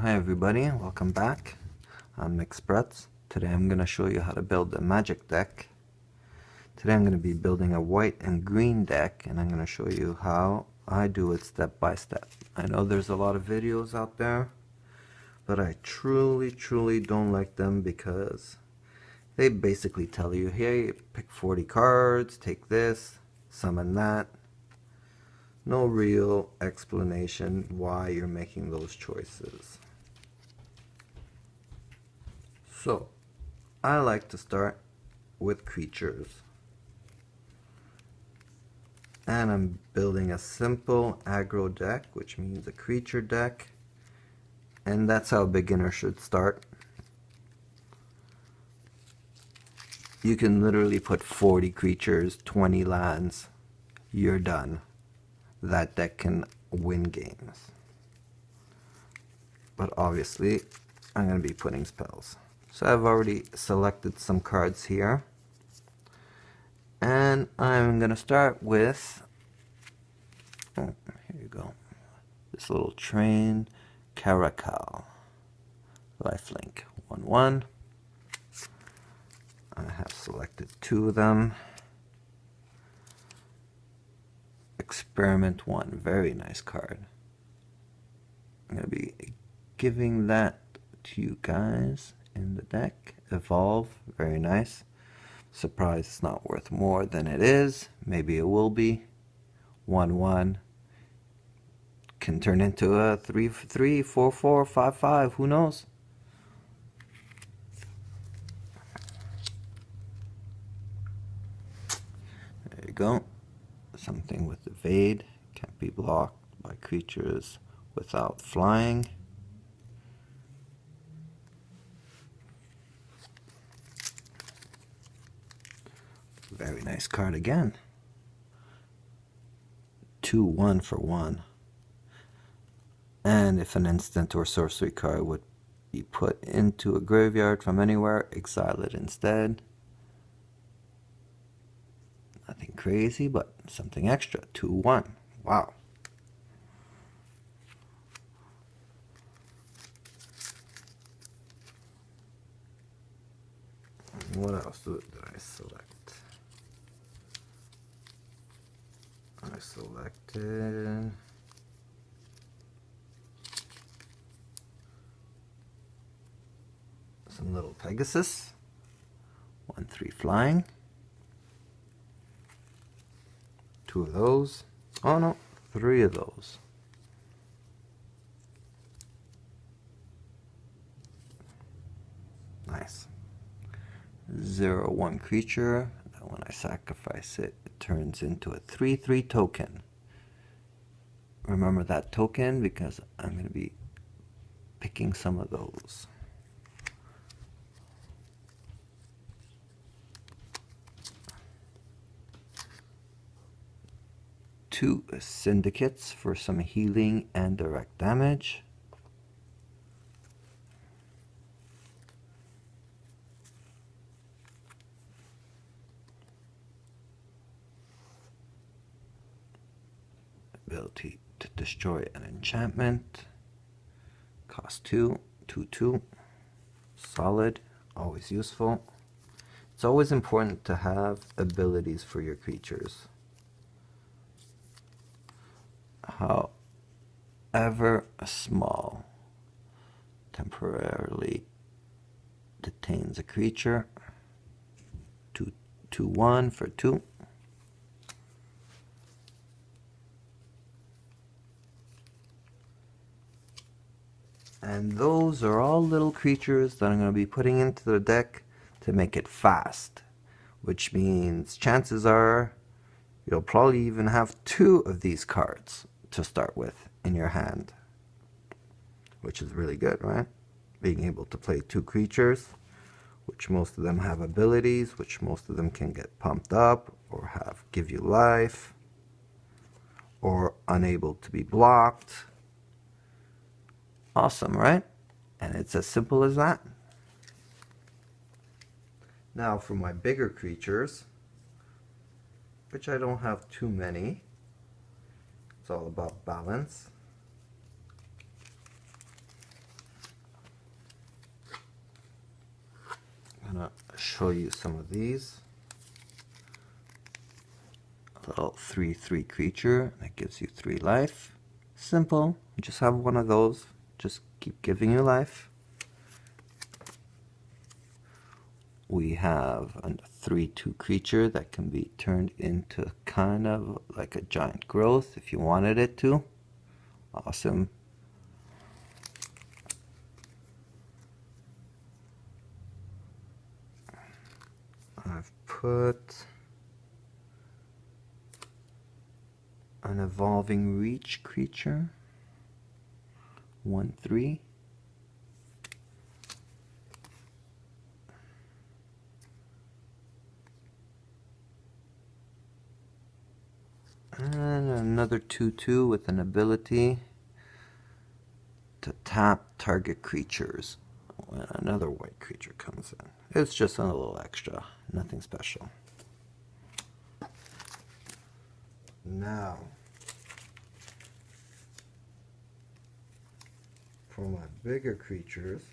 Hi everybody, welcome back. I'm Mixprets. Today I'm going to show you how to build a magic deck. Today I'm going to be building a white and green deck, and I'm going to show you how I do it step by step. I know there's a lot of videos out there, but I truly don't like them because they basically tell you, hey, pick 40 cards, take this, summon that. No real explanation why you're making those choices. So, I like to start with creatures. And I'm building a simple aggro deck, which means a creature deck. And that's how a beginner should start. You can literally put 40 creatures, 20 lands, you're done. That deck can win games. But obviously, I'm going to be putting spells. So I've already selected some cards here. And I'm going to start with, here you go, this little train, Caracal, lifelink, 1/1. I have selected 2 of them. Experiment 1, very nice card. I'm going to be giving that to you guys in the deck. Evolve, very nice. Surprised it's not worth more than it is. Maybe it will be. 1/1 can turn into a 3/3, 4/4, 5/5. Who knows? There you go. Something with evade. Can't be blocked by creatures without flying. Very nice card again. 2/1 for 1. And if an instant or sorcery card would be put into a graveyard from anywhere, exile it instead. Nothing crazy, but something extra. 2/1. Wow. What else did I select? I selected some little Pegasus. 1/3 flying. 2 of those. Oh no, 3 of those. Nice. 0/1 creature. That when I sacrifice it, it turns into a 3/3 token. Remember that token because I'm going to be picking some of those. Two syndicates for some healing and direct damage. Ability to destroy an enchantment. Cost 2, 2/2. Solid, always useful. It's always important to have abilities for your creatures. However small, temporarily detains a creature. 2/1 for 2. And those are all little creatures that I'm going to be putting into the deck to make it fast, which means chances are you'll probably even have 2 of these cards to start with in your hand, which is really good, right? Being able to play 2 creatures, which most of them have abilities, which most of them can get pumped up or give you life or unable to be blocked. Awesome, right? And it's as simple as that. Now for my bigger creatures, which I don't have too many. It's all about balance. show you some of these. A little 3/3 creature that gives you 3 life. Simple. You just have one of those. Just keep giving you life. We have a 3/2 creature that can be turned into kind of like a giant growth if you wanted it to. Awesome. I've put an evolving reach creature, 1/3. And another 2/2 with an ability to tap target creatures when another white creature comes in. It's just a little extra, nothing special. Now, for my bigger creatures,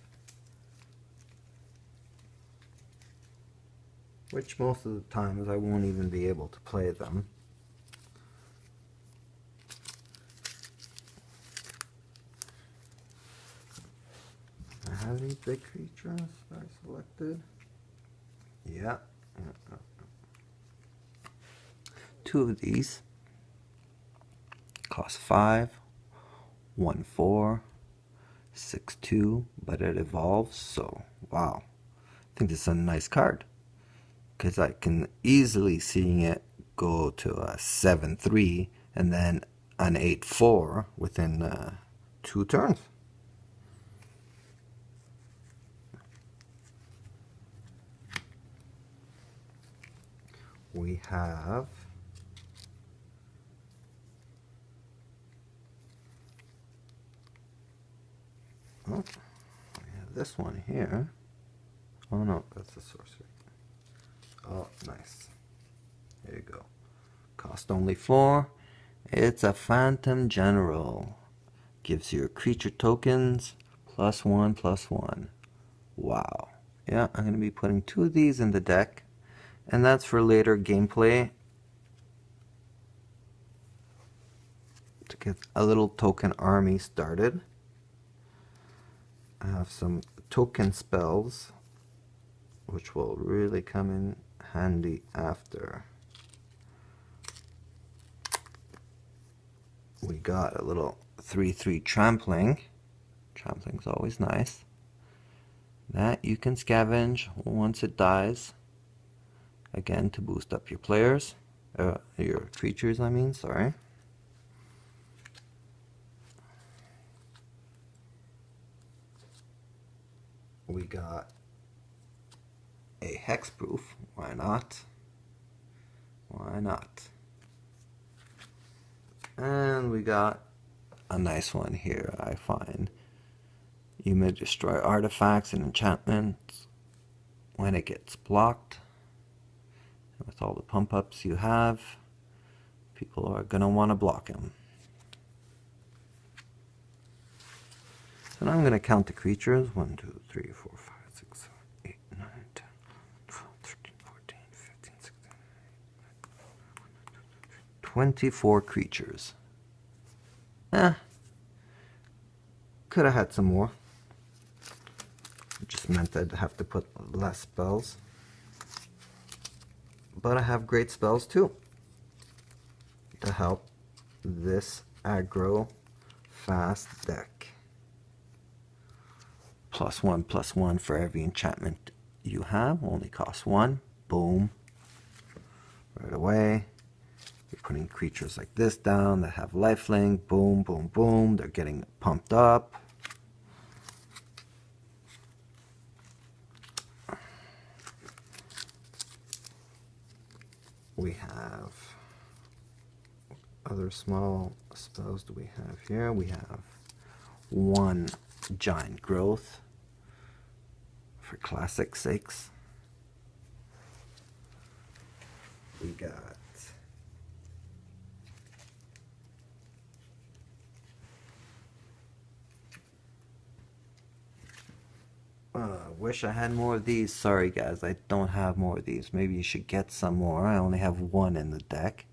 which most of the times I won't even be able to play them. I have these big creatures that I selected. Yeah. 2 of these cost 5, 1/4, 6/2, but it evolves, so wow. I think this is a nice card, because I can easily seeing it go to a 7/3 and then an 8/4 within 2 turns. We have this one here. Oh no, that's a sorcery. Oh, nice. There you go. Cost only 4. It's a Phantom General. Gives your creature tokens +1/+1. Wow. Yeah, I'm going to be putting 2 of these in the deck. And that's for later gameplay. To get a little token army started. I have some token spells, which will really come in handy after. We got a little 3/3 trampling. Trampling's always nice. That you can scavenge once it dies. Again, to boost up your players, your creatures, I mean, sorry. We got a hexproof. Why not? Why not? And we got a nice one here, I find. You may destroy artifacts and enchantments when it gets blocked. And with all the pump-ups you have, people are going to want to block him. So now I'm going to count the creatures. 1, 2, 3, 4, 5, 6, 7, 8, 9, 10, 12, 13, 14, 15, 16, 24 creatures. Could have had some more. It just meant I'd have to put less spells. But I have great spells too to help this aggro fast deck. +1/+1 for every enchantment you have. Only costs 1. Boom. Right away. You're putting creatures like this down that have lifelink. Boom, boom, boom. They're getting pumped up. We have other small spells do we have here? We have 1 giant growth for classic sakes. We got wish I had more of these. Sorry guys, I don't have more of these. Maybe you should get some more. I only have one in the deck.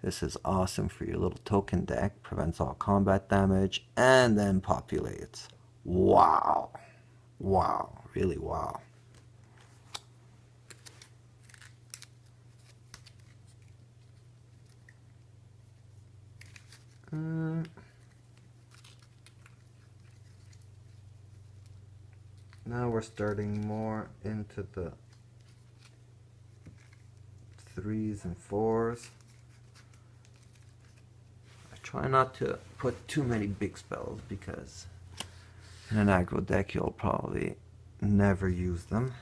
This is awesome for your little token deck. Prevents all combat damage and then populates. Wow. Wow. Really wow. Now we're starting more into the 3s and 4s. I try not to put too many big spells because in an aggro deck you'll probably never use them.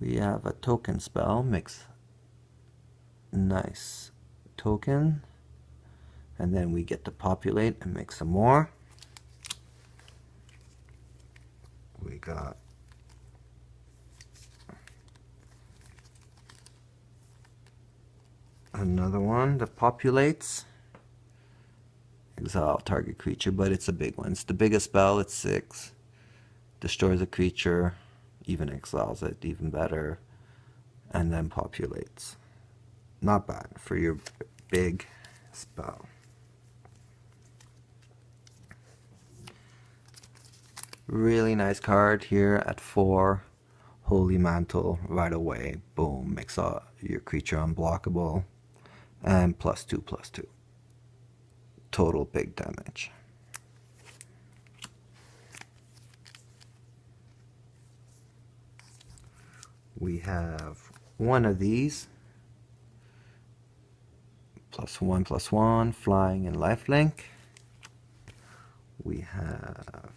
We have a token spell, mix nice token, and then we get to populate and make some more. We got another one that populates. Exile target creature, but it's a big one. It's the biggest spell, it's 6. Destroys a creature, even exiles it, even better, and then populates. Not bad for your big spell. Really nice card here at 4. Holy Mantle right away. Boom. Makes all your creature unblockable. And +2/+2. Total big damage. We have one of these. +1/+1. Flying and lifelink. We have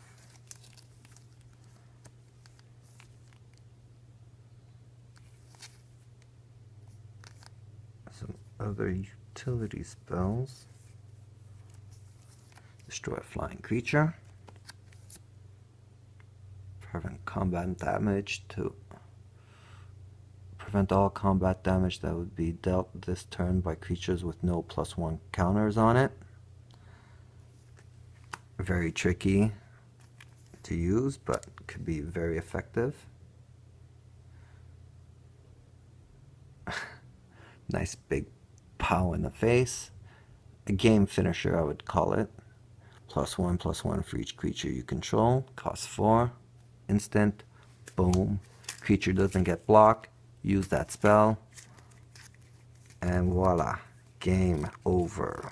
some other utility spells. Destroy a flying creature. Prevent combat damage to prevent all combat damage that would be dealt this turn by creatures with no +1 counters on it. Very tricky to use, but could be very effective. Nice big pow in the face. A game finisher, I would call it. +1/+1 for each creature you control. Costs 4. Instant. Boom. Creature doesn't get blocked. Use that spell. And voila. Game over.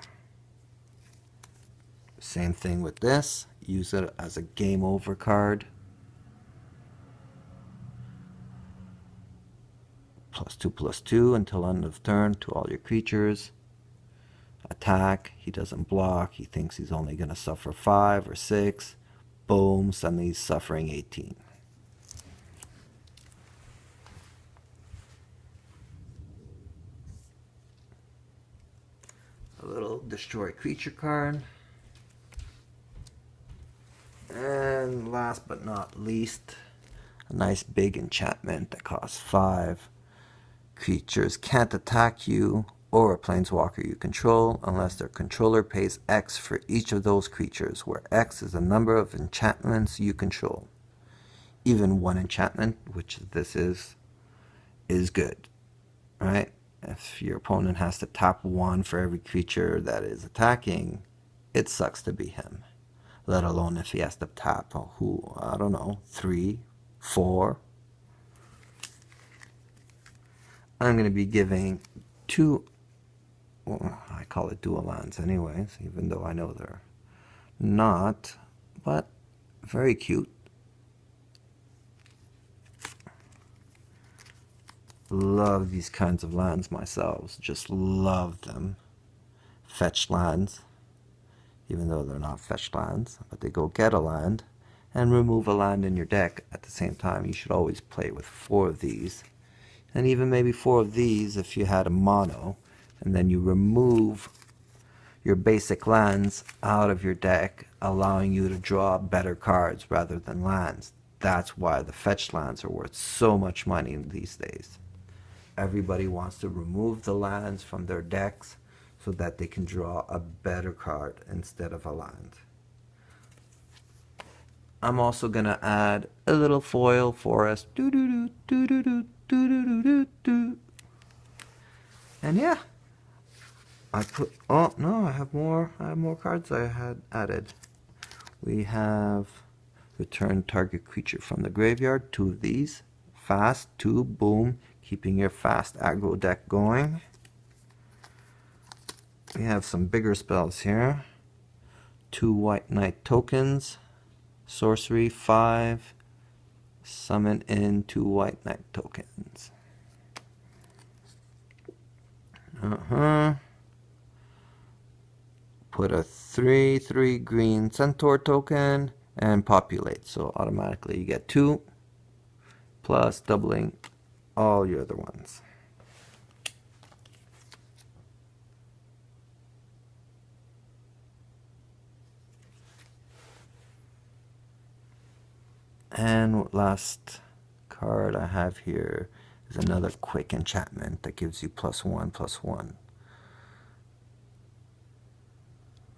Same thing with this. Use it as a game over card. +2/+2 until end of turn to all your creatures. Attack. He doesn't block. He thinks he's only going to suffer 5 or 6. Boom. Suddenly he's suffering 18. A little destroy creature card. And last but not least, a nice big enchantment that costs 5. Creatures can't attack you or a planeswalker you control unless their controller pays X for each of those creatures, where X is the number of enchantments you control. Even one enchantment, which this is good, right? If your opponent has to tap 1 for every creature that is attacking, it sucks to be him. Let alone if he has to tap, I don't know, 3, 4. I'm going to be giving 2, well, I call it dual lands anyways, even though I know they're not, but very cute. Love these kinds of lands myself, just love them. Fetch lands, even though they're not fetch lands, but they go get a land and remove a land in your deck at the same time. You should always play with 4 of these, and even maybe 4 of these if you had a mono, and then you remove your basic lands out of your deck, allowing you to draw better cards rather than lands. That's why the fetch lands are worth so much money these days. Everybody wants to remove the lands from their decks so that they can draw a better card instead of a land. I'm also gonna add a little foil for us. Doo -doo -doo, doo -doo -doo, doo -doo -doo -doo -doo. And yeah, I put. Oh no, I have more. I have more cards I had added. We have return target creature from the graveyard. 2 of these. Fast 2. Boom, keeping your fast aggro deck going. We have some bigger spells here. 2 white knight tokens. Sorcery 5. Summon in 2 white knight tokens. Put a 3/3 green centaur token and populate. So automatically you get 2 plus doubling all your other ones. And last card I have here is another quick enchantment that gives you +1/+1.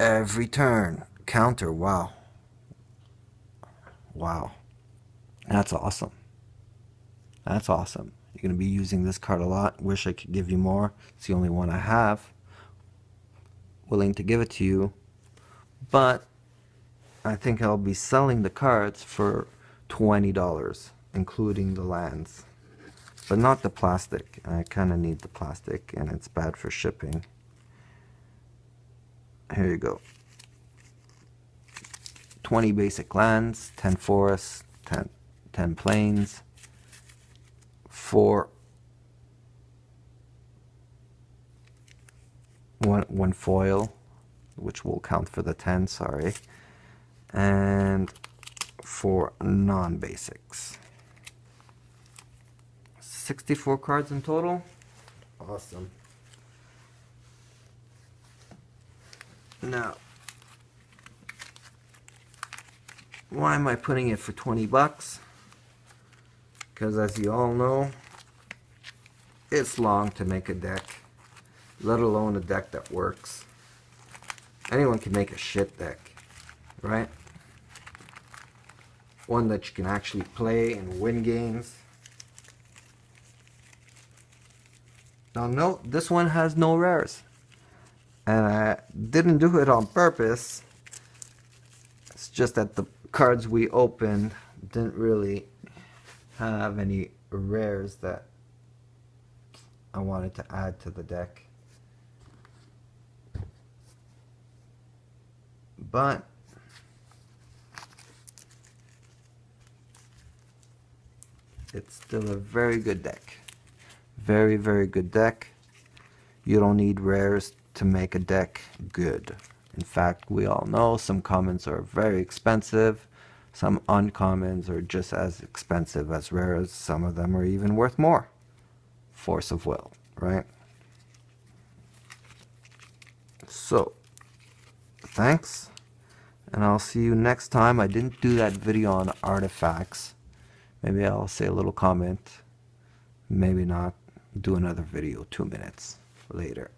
Every turn. Counter. Wow. Wow. That's awesome. That's awesome. You're going to be using this card a lot. Wish I could give you more. It's the only one I have. Willing to give it to you. But I think I'll be selling the cards for $20, including the lands. But not the plastic. I kind of need the plastic, and it's bad for shipping. Here you go. 20 basic lands, 10 forests, 10 plains, 1 foil, which will count for the 10, sorry, and 4 non-basics. 64 cards in total. Awesome. Now, why am I putting it for 20 bucks? Because as you all know, it's long to make a deck, let alone a deck that works. Anyone can make a shit deck, right? One that you can actually play and win games. Now note, this one has no rares. And I didn't do it on purpose. It's just that the cards we opened didn't really have any rares that I wanted to add to the deck. But it's still a very good deck. Very, very good deck. You don't need rares to make a deck good. In fact, we all know some commons are very expensive. Some uncommons are just as expensive as rares. Some of them are even worth more. Force of will, right? So, thanks. And I'll see you next time. I didn't do that video on artifacts. Maybe I'll say a little comment. Maybe not. Do another video 2 minutes later.